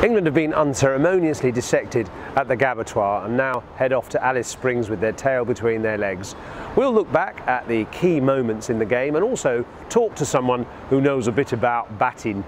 England have been unceremoniously dissected at the Gabbatoir and now head off to Alice Springs with their tail between their legs. We'll look back at the key moments in the game and also talk to someone who knows a bit about batting.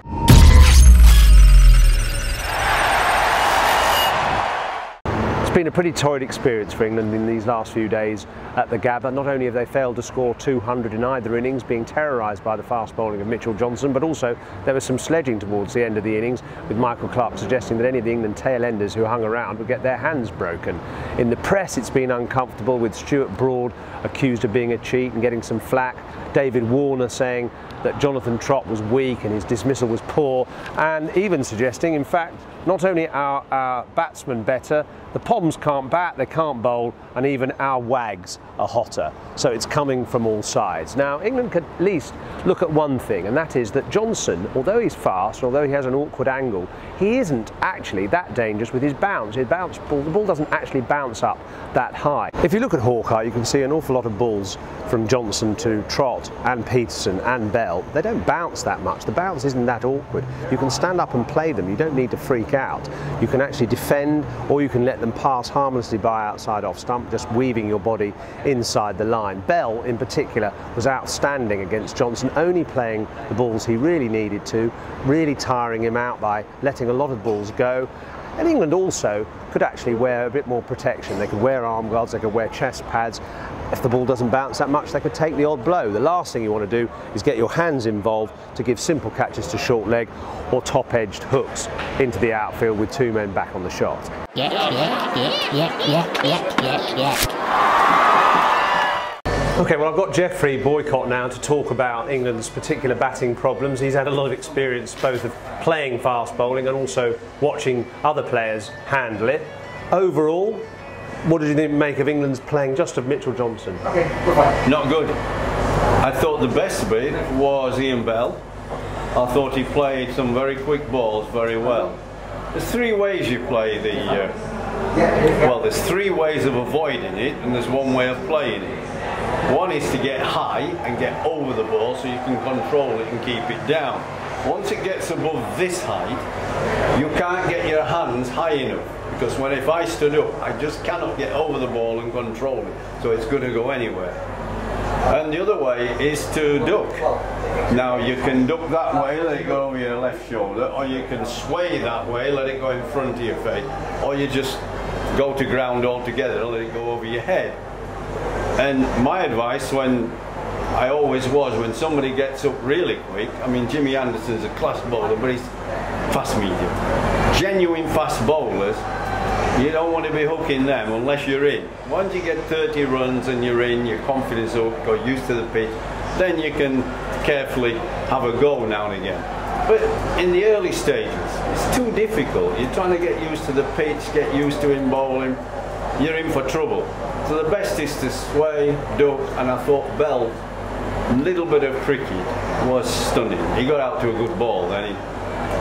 It's been a pretty torrid experience for England in these last few days at the Gabba. Not only have they failed to score 200 in either innings, being terrorised by the fast bowling of Mitchell Johnson, but also there was some sledging towards the end of the innings, with Michael Clarke suggesting that any of the England tail-enders who hung around would get their hands broken. In the press it's been uncomfortable, with Stuart Broad accused of being a cheat and getting some flack, David Warner saying that Jonathan Trott was weak and his dismissal was poor, and even suggesting, in fact, not only are our batsmen better, the Poms can't bat, they can't bowl, and even our wags are hotter. So it's coming from all sides. Now, England could at least look at one thing, and that is that Johnson, although he's fast, although he has an awkward angle, he isn't actually that dangerous with his bounce. His bounce ball, the ball doesn't actually bounce up that high. If you look at Hawkeye, you can see an awful lot of balls from Johnson to Trott and Peterson and Bell. They don't bounce that much. The bounce isn't that awkward. You can stand up and play them. You don't need to freak out. You can actually defend, or you can let them pass harmlessly by outside off stump, just weaving your body inside the line. Bell in particular was outstanding against Johnson, only playing the balls he really needed to, really tiring him out by letting a lot of balls go. And England also could actually wear a bit more protection. They could wear arm guards, they could wear chest pads. If the ball doesn't bounce that much, they could take the odd blow. The last thing you want to do is get your hands involved to give simple catches to short leg or top-edged hooks into the outfield with two men back on the shot. Okay, well, I've got Geoffrey Boycott now to talk about England's particular batting problems. He's had a lot of experience both of playing fast bowling and also watching other players handle it. Overall, what did you make of England's playing just of Mitchell Johnson? Not good. I thought the best bit was Ian Bell. I thought he played some very quick balls very well. There's three ways you play the... well, there's three ways of avoiding it, and there's one way of playing it. One is to get high and get over the ball so you can control it and keep it down. Once it gets above this height, you can't get your hands high enough, because if I stood up, I just cannot get over the ball and control it, so it's going to go anywhere. And the other way is to duck. Now you can duck that way, let it go over your left shoulder, or you can sway that way, let it go in front of your face, or you just go to ground altogether and let it go over your head. And my advice when somebody gets up really quick, I mean, Jimmy Anderson's a class bowler, but he's fast medium. Genuine fast bowlers, you don't want to be hooking them unless you're in. Once you get 30 runs and you're in, your confidence up, got used to the pitch, then you can carefully have a go now and again. But in the early stages, it's too difficult. You're trying to get used to the pitch, get used to him bowling, you're in for trouble. So the best is to sway, duck, and I thought Bell's little bit of cricket was stunning. He got out to a good ball, then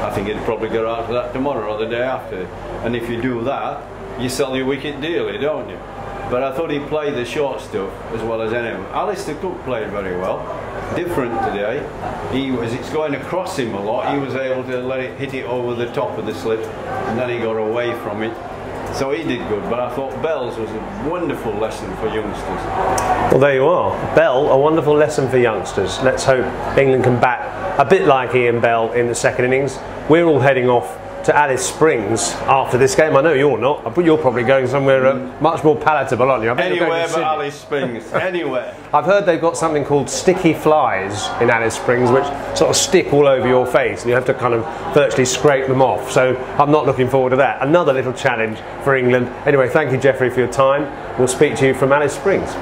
I think he'd probably get out to that tomorrow or the day after. And if you do that, you sell your wicket dearly, don't you? But I thought he played the short stuff as well as anyone. Alistair Cook played very well. Different today. It's going across him a lot. He was able to let it hit it over the top of the slip, and then he got away from it. So he did good, but I thought Bell's was a wonderful lesson for youngsters. Well, there you are. Bell, a wonderful lesson for youngsters. Let's hope England can bat a bit like Ian Bell in the second innings. We're all heading off to Alice Springs after this game. I know you're not, but you're probably going somewhere much more palatable, aren't you? Anywhere but Alice Springs, anywhere. I've heard they've got something called sticky flies in Alice Springs, which sort of stick all over your face, and you have to kind of virtually scrape them off. So I'm not looking forward to that. Another little challenge for England. Anyway, thank you, Geoffrey, for your time. We'll speak to you from Alice Springs.